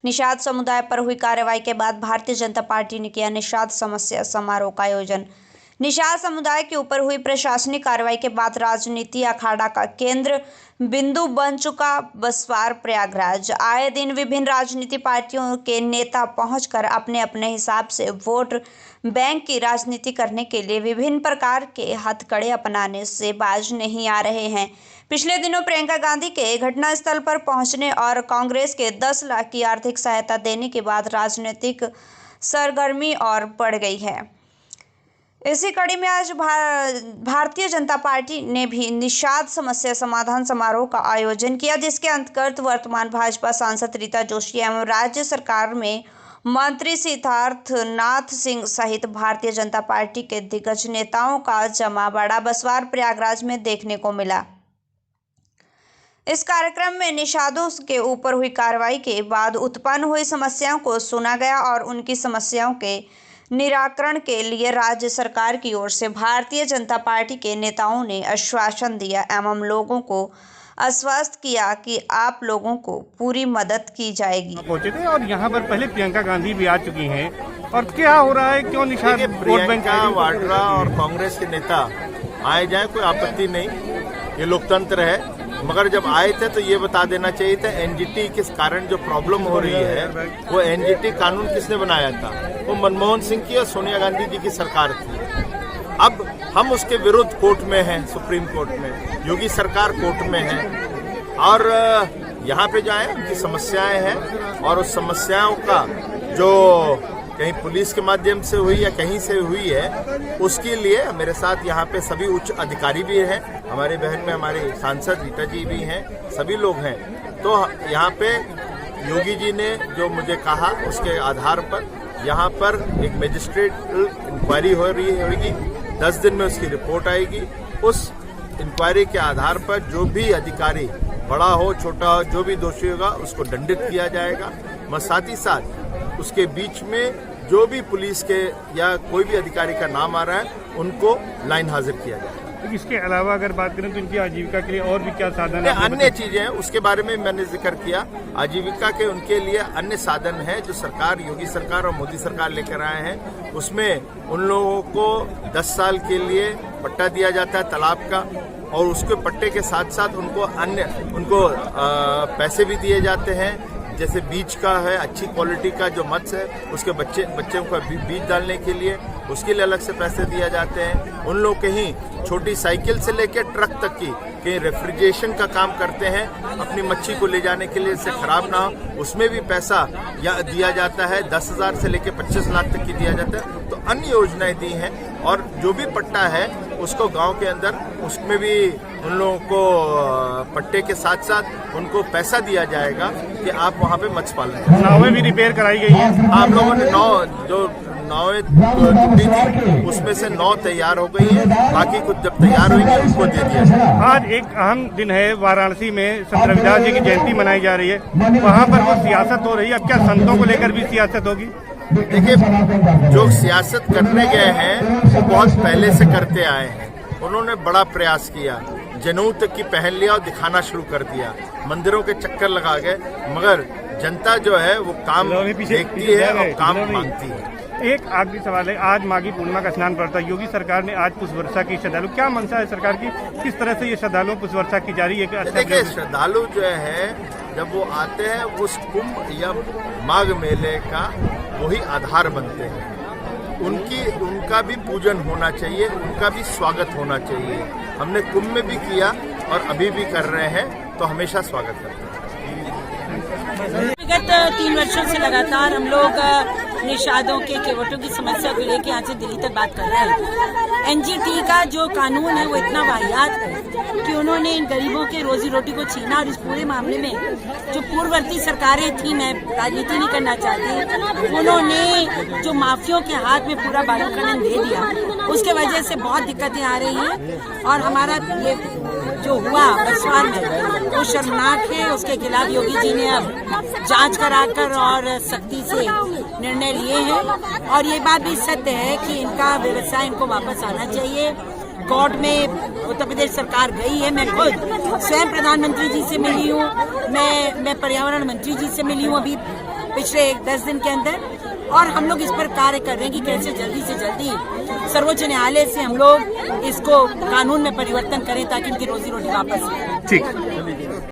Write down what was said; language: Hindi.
निषाद समुदाय पर हुई कार्रवाई के बाद भारतीय जनता पार्टी ने किया निषाद समस्या समारोह का आयोजन। निषाद समुदाय के ऊपर हुई प्रशासनिक कार्रवाई के बाद राजनीति अखाड़ा का केंद्र बिंदु बन चुका बसवार प्रयागराज। आए दिन विभिन्न राजनीतिक पार्टियों के नेता पहुंचकर अपने अपने हिसाब से वोट बैंक की राजनीति करने के लिए विभिन्न प्रकार के हथकड़े अपनाने से बाज नहीं आ रहे हैं। पिछले दिनों प्रियंका गांधी के घटनास्थल पर पहुंचने और कांग्रेस के 10 लाख की आर्थिक सहायता देने के बाद राजनीतिक सरगर्मी और बढ़ गई है। इसी कड़ी में आज भारतीय जनता पार्टी ने भी निषाद समस्या समाधान समारोह का आयोजन किया, जिसके अंतर्गत वर्तमान भाजपा सांसद रीता जोशी एवं राज्य सरकार में मंत्री सिद्धार्थ नाथ सिंह सहित भारतीय जनता पार्टी के दिग्गज नेताओं का जमावड़ा बसवार प्रयागराज में देखने को मिला। इस कार्यक्रम में निषादों के ऊपर हुई कार्रवाई के बाद उत्पन्न हुई समस्याओं को सुना गया और उनकी समस्याओं के निराकरण के लिए राज्य सरकार की ओर से भारतीय जनता पार्टी के नेताओं ने आश्वासन दिया एवं लोगों को आश्वस्त किया कि आप लोगों को पूरी मदद की जाएगी। पहुंचे थे और यहाँ पर पहले प्रियंका गांधी भी आ चुकी हैं और क्या हो रहा है, क्यों निषाद वोट बैंक वाड्रा और कांग्रेस के नेता आए जाए कोई आपत्ति नहीं, ये लोकतंत्र है। मगर जब आए थे तो ये बता देना चाहिए था एनजीटी किस कारण जो प्रॉब्लम हो रही है, वो एनजीटी कानून किसने बनाया था? वो मनमोहन सिंह की और सोनिया गांधी जी की सरकार थी। अब हम उसके विरुद्ध कोर्ट में हैं, सुप्रीम कोर्ट में, योगी सरकार कोर्ट में है और यहाँ पे जो है उनकी समस्याएं हैं और उस समस्याओं का जो कहीं पुलिस के माध्यम से हुई या कहीं से हुई है, उसके लिए मेरे साथ यहाँ पे सभी उच्च अधिकारी भी हैं, हमारे बहन में हमारे सांसद रीता जी भी हैं, सभी लोग हैं। तो यहाँ पे योगी जी ने जो मुझे कहा उसके आधार पर यहाँ पर एक मजिस्ट्रेट इंक्वायरी हो रही होगी, 10 दिन में उसकी रिपोर्ट आएगी। उस इंक्वायरी के आधार पर जो भी अधिकारी, बड़ा हो छोटा हो, जो भी दोषी होगा उसको दंडित किया जाएगा। मैं साथ ही साथ उसके बीच में जो भी पुलिस के या कोई भी अधिकारी का नाम आ रहा है उनको लाइन हाजिर किया जाएगा। इसके अलावा अगर बात करें तो इनकी आजीविका के लिए और भी क्या साधन है? अन्य चीजें हैं, उसके बारे में मैंने जिक्र किया। आजीविका के उनके लिए अन्य साधन है जो सरकार, योगी सरकार और मोदी सरकार लेकर आए हैं। उसमें उन लोगों को 10 साल के लिए पट्टा दिया जाता है तालाब का और उसके पट्टे के साथ साथ उनको पैसे भी दिए जाते हैं। जैसे बीज का है, अच्छी क्वालिटी का जो मत्स्य है उसके बच्चों का बीज डालने के लिए उसके लिए अलग से पैसे दिए जाते हैं। उन लोग कहीं छोटी साइकिल से लेकर ट्रक तक की कहीं रेफ्रिजरेशन का काम करते हैं, अपनी मच्छी को ले जाने के लिए इससे खराब ना हो, उसमें भी पैसा दिया जाता है। 10,000 से लेकर 25 लाख तक की दिया जाता है। तो अन्य योजनाएं दी हैं और जो भी पट्टा है उसको गांव के अंदर उसमें भी उन लोगों को पट्टे के साथ साथ उनको पैसा दिया जाएगा कि आप वहाँ पे मत्स्य पालन करें। नावें भी रिपेयर कराई गई हैं। आप लोगों ने नावें टूटी थी उसमें से 9 तैयार हो गई है, बाकी कुछ जब तैयार होंगी उनको दे दिया जाएगा। आज एक अहम दिन है, वाराणसी में संत रविदास जी की जयंती मनाई जा रही है, वहाँ पर वो सियासत हो रही है। अब क्या संतों को लेकर भी सियासत होगी? देखिए, जो सियासत करने गए हैं वो बहुत पहले से करते आए हैं। उन्होंने बड़ा प्रयास किया, जनेऊ तक की पहन लिया और दिखाना शुरू कर दिया, मंदिरों के चक्कर लगा गए, मगर जनता जो है वो काम देखती है और काम मांगती है। एक आखिरी सवाल है, आज माघी पूर्णिमा का स्नान पड़ता है, योगी सरकार ने आज पुष्प वर्षा की श्रद्धालु, क्या मंशा है सरकार की, किस तरह से ये श्रद्धालुओं पुष्प वर्षा की जा रही है? देखिए, श्रद्धालु जो है जब वो आते हैं उस कुंभ या माघ मेले का वही आधार बनते हैं। उनका भी पूजन होना चाहिए, उनका भी स्वागत होना चाहिए। हमने कुंभ में भी किया और अभी भी कर रहे हैं, तो हमेशा स्वागत करते हैं। विगत 3 वर्षों से लगातार हम लोग निषादों के केवटों की समस्या को लेकर यहाँ से दिल्ली तक बात कर रहे हैं। एनजीटी का जो कानून है वो इतना वाहियात है कि उन्होंने इन गरीबों के रोजी रोटी को छीना और इस पूरे मामले में जो पूर्ववर्ती सरकारें थी, मैं राजनीति नहीं करना चाहती, उन्होंने जो माफियों के हाथ में पूरा बालू कानून दे दिया, उसके वजह से बहुत दिक्कतें आ रही हैं और हमारा ये जो हुआ बसवार में वो शर्मनाक है। उसके खिलाफ योगी जी ने अब जांच कराकर और सख्ती से निर्णय लिए हैं और ये बात भी सत्य है कि इनका व्यवसाय इनको वापस आना चाहिए। कोर्ट में उत्तर प्रदेश सरकार गई है, मैं खुद स्वयं प्रधानमंत्री जी से मिली हूँ, मैं पर्यावरण मंत्री जी से मिली हूँ अभी पिछले 10 दिन के अंदर, और हम लोग इस पर कार्य कर रहे हैं कि कैसे जल्दी से जल्दी सर्वोच्च न्यायालय से हम लोग इसको कानून में परिवर्तन करें ताकि इनकी रोजी रोटी वापस आए। ठीक।